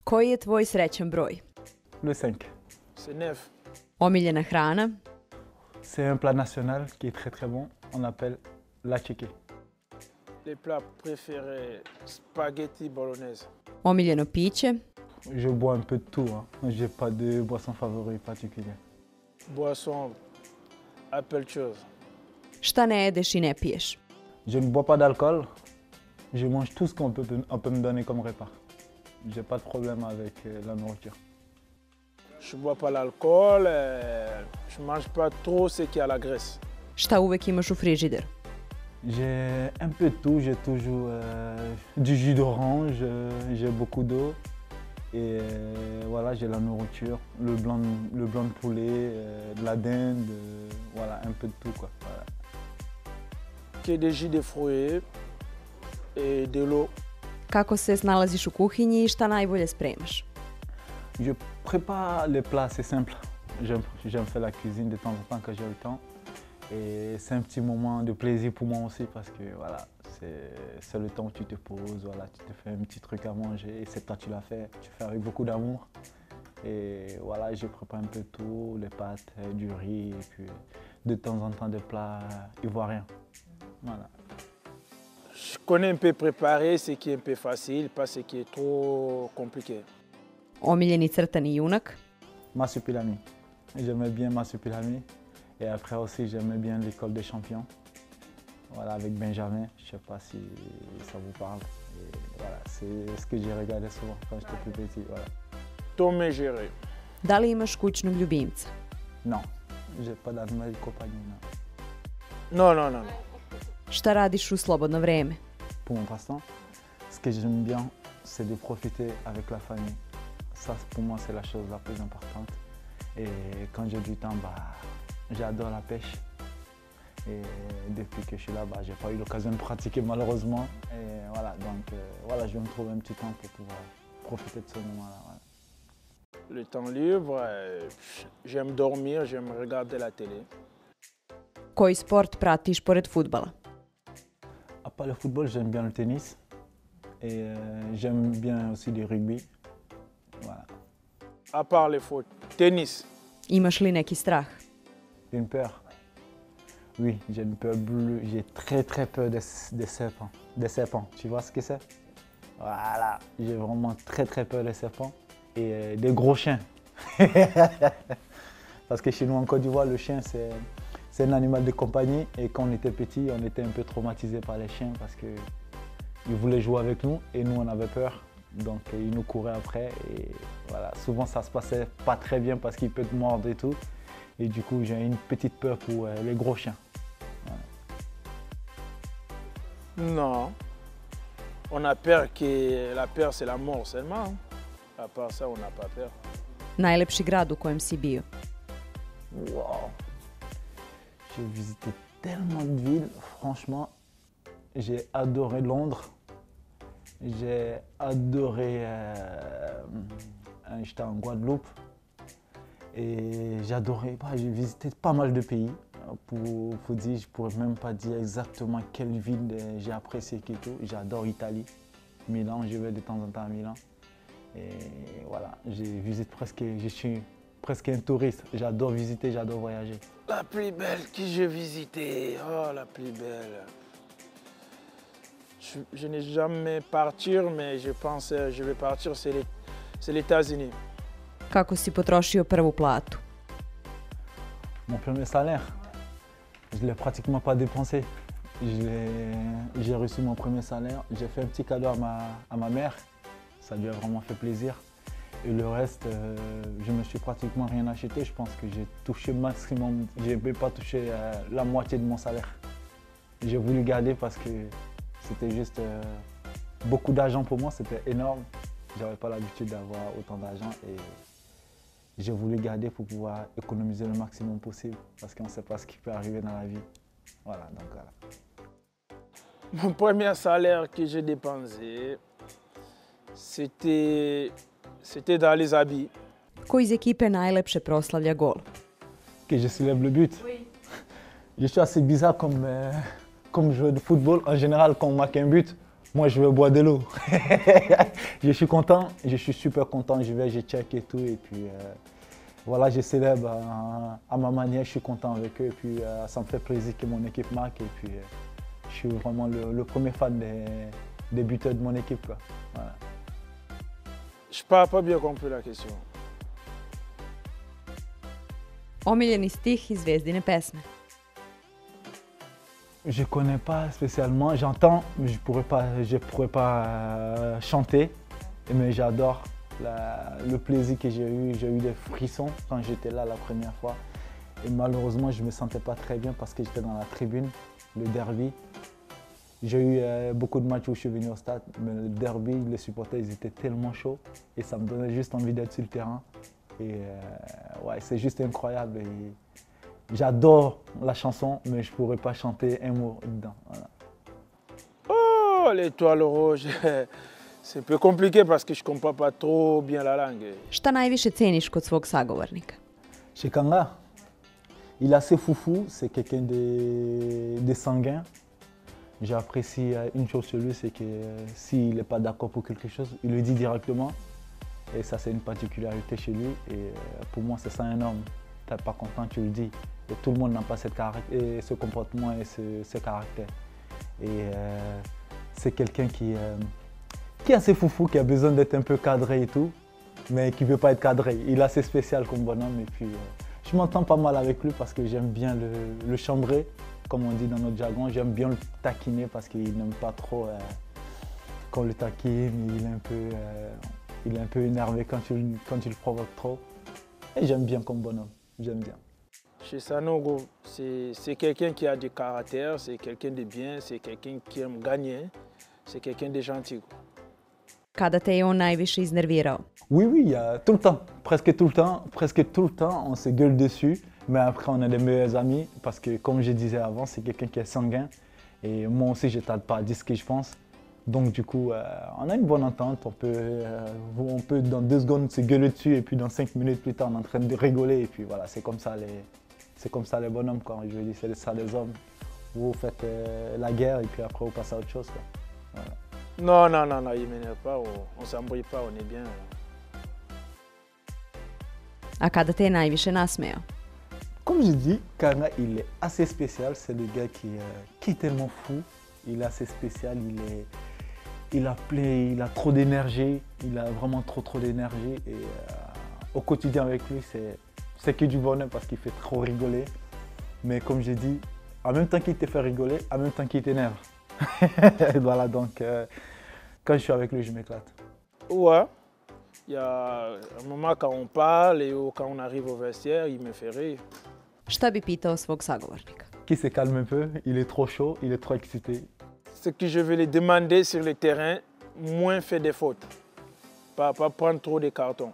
Koji je tvoj srećan broj? Le 5. C'est 9. Omiljena hrana? C'est un plat national qui est très très bon. On appelle la chicken. Les plats préférés, spaghetti bolognaise. Omiljeno piće? Je bois un peu de tout. Je n'ai pas de boisson favorite particulière. Boisson, appelle chose. Šta ne jedeš i ne piješ? Je ne bois pas d'alcool. Je mange tout ce on peut me donner comme repas. Je n'ai pas de problème avec la nourriture. Je ne bois pas l'alcool, je ne mange pas trop ce qui a la graisse. Šta uvek imaš u frižideru? J'ai un peu de tout. J'ai toujours du jus d'orange, j'ai beaucoup d'eau. Et voilà, j'ai la nourriture, le blanc de poulet, de la dinde, voilà, un peu de tout, quoi. Voilà. Que des jus de fruits et de l'eau. Kako se snalaziš u kuhinji i šta najbolje spremaš? Je prépare les plats, c'est simple. J'aime faire la cuisine de temps en temps quand j'ai le temps. Et c'est un petit moment de plaisir pour moi aussi parce que voilà, c'est le temps où tu te poses, voilà, tu te fais un petit truc à manger et c'est toi tu l'as fait, tu fais avec beaucoup d'amour. Et voilà, je prépare un peu tout, les pâtes, du riz et puis de temps en temps des plats ivoiriens. Voilà. Je connais un peu préparer ce qui est un peu facile, pas ce qui est trop compliqué. Omiljeni crtani junak? Marsupilami. J'aimais bien Marsupilami. Et après aussi, j'aimais bien l'école des champions. Voilà, avec Benjamin. Je ne sais pas si ça vous parle. Et voilà, c'est ce que j'ai regardé souvent quand j'étais plus petit. Voilà. Tom et Jerry. Da li imaš kućnog ljubimca? Non, j'ai pas d'animal de compagnie. Non, non, non. Šta radiš u slobodno vreme? Pour mon passe-temps, ce que j'aime bien, c'est de profiter avec la famille. Ça, pour moi, c'est la chose la plus importante. Et quand j'ai du temps, j'adore la pêche. Et depuis que je suis là, je n'ai pas eu l'occasion de pratiquer malheureusement. Et voilà, donc voilà, je vais me trouver un petit temps pour pouvoir profiter de ce moment-là. Voilà. Le temps libre, j'aime dormir, j'aime regarder la télé. Koji sport pratiš pored fudbala? À part le football, j'aime bien le tennis. Et j'aime bien aussi le rugby. Voilà. À part le foot, tennis. Imaš li neki strah? Une peur. Oui, j'ai une peur bleue. J'ai très peur des serpents. Des serpents, tu vois ce que c'est? Voilà, j'ai vraiment très peur des serpents. Et des gros chiens. Parce que chez nous en Côte d'Ivoire, le chien c'est un animal de compagnie. Et quand on était petit, on était un peu traumatisés par les chiens parce qu'ils voulaient jouer avec nous et nous on avait peur. Donc ils nous couraient après et voilà, souvent ça se passait pas très bien parce qu'ils peuvent te mordre et tout. Et du coup j'ai une petite peur pour les gros chiens. Voilà. Non. On a peur que la peur c'est la mort seulement. À part ça, on n'a pas peur. Najlepši grad u kojem si bio? Wow. J'ai visité tellement de villes, franchement. J'ai adoré Londres. J'ai adoré, j'étais en Guadeloupe et j'ai visité pas mal de pays. Pour dire, je pourrais même pas dire exactement quelle ville j'ai apprécié et tout. J'adore l'Italie, Milan, je vais de temps en temps à Milan. Et voilà, je suis presque un touriste. J'adore visiter, j'adore voyager. La plus belle que j'ai visitée, oh la plus belle. Je n'ai jamais partir, mais je pense que je vais partir, c'est les États-Unis. Kako si potrošio prvu platu? Mon premier salaire, je ne l'ai pratiquement pas dépensé. J'ai reçu mon premier salaire, j'ai fait un petit cadeau à ma mère. Ça lui a vraiment fait plaisir. Et le reste, je ne me suis pratiquement rien acheté. Je pense que j'ai touché maximum, je n'ai même pas touché la moitié de mon salaire. J'ai voulu garder parce que c'était juste beaucoup d'argent pour moi, c'était énorme. Je n'avais pas l'habitude d'avoir autant d'argent et j'ai voulu garder pour pouvoir économiser le maximum possible parce qu'on ne sait pas ce qui peut arriver dans la vie. Voilà, donc voilà. Mon premier salaire que j'ai dépensé, c'était dans les habits. Ko iz ekipe najlepše proslavlja gol? Que je célèbre le but. Oui. Je suis assez bizarre comme joueur de football. En général, quand on marque un but, moi je veux boire de l'eau. Je suis content, je suis super content. Je vais, je check et tout. Et puis voilà, je célèbre à ma manière. Je suis content avec eux. Et puis ça me fait plaisir que mon équipe marque. Et puis je suis vraiment le premier fan des buteurs de mon équipe, quoi. Voilà. Je n'ai pas bien compris la question. Omiljeni stih iz Zvezdine pesme. Je ne connais pas spécialement, j'entends, mais je ne pourrais pas chanter. Mais j'adore le plaisir que j'ai eu. J'ai eu des frissons quand j'étais là la première fois. Et malheureusement, je ne me sentais pas très bien parce que j'étais dans la tribune, le derby. J'ai eu beaucoup de matchs où je suis venu au stade, mais le derby, les supporters, ils étaient tellement chauds et ça me donnait juste envie d'être sur le terrain. Et ouais, c'est juste incroyable. Et j'adore la chanson, mais je ne pourrais pas chanter un mot dedans. Voilà. Oh, l'étoile rouge. C'est un peu compliqué parce que je ne comprends pas trop bien la langue. Šta najviše ceniš kod svog sagovornika? Chez Kanga, il est assez foufou, c'est quelqu'un de sanguin. J'apprécie une chose sur lui, c'est que s'il n'est pas d'accord pour quelque chose, il le dit directement. Et ça, c'est une particularité chez lui. Et pour moi, c'est ça un homme. Tu n'es pas content, tu le dis. Et tout le monde n'a pas ce comportement et ce caractère. Et c'est quelqu'un qui est assez foufou, qui a besoin d'être un peu cadré et tout, mais qui ne veut pas être cadré. Il est assez spécial comme bonhomme. Et puis, je m'entends pas mal avec lui parce que j'aime bien le chambrer, comme on dit dans notre jargon. J'aime bien le taquiner parce qu'il n'aime pas trop qu'on le taquine. Il est un peu énervé quand tu le provoques trop. Et j'aime bien comme bonhomme, j'aime bien. Chez Sanogo, c'est quelqu'un qui a du caractère, c'est quelqu'un de bien, c'est quelqu'un qui aime gagner, c'est quelqu'un de gentil. Kada te je on najviše iznervirao? Oui, il y a tout le temps, presque tout le temps, on se gueule dessus. Mais après, on est des meilleurs amis parce que, comme je disais avant, c'est quelqu'un qui est sanguin. Et moi aussi, je ne tarde pas à dire ce que je pense. Donc du coup, on a une bonne entente, on peut dans 2 secondes se gueuler dessus et puis dans 5 minutes plus tard, on est en train de rigoler. Et puis voilà, c'est comme ça les bonhommes, quoi. Je veux dire, c'est ça les hommes. Vous faites la guerre et puis après, vous passez à autre chose, quoi. Voilà. Non, il ne m'énerve pas, on ne s'embrouille pas, on est bien. A kada te je najviše nasmejao? Comme je dis, Kanga, il est assez spécial. C'est le gars qui est tellement fou. Il est assez spécial, il a trop d'énergie, il a vraiment trop d'énergie. Et au quotidien avec lui, c'est que du bonheur parce qu'il fait trop rigoler. Mais comme j'ai dit, en même temps qu'il te fait rigoler, en même temps qu'il t'énerve. Voilà, donc quand je suis avec lui, je m'éclate. Ouais, il y a un moment quand on parle et quand on arrive au vestiaire, il me fait rire. Šta bi pitao svog sagovornika? Qui se calme un peu, il est trop chaud, il est trop excité. Ce que je vais lui demander sur le terrain, moins faire des fautes. Pas prendre trop de cartons.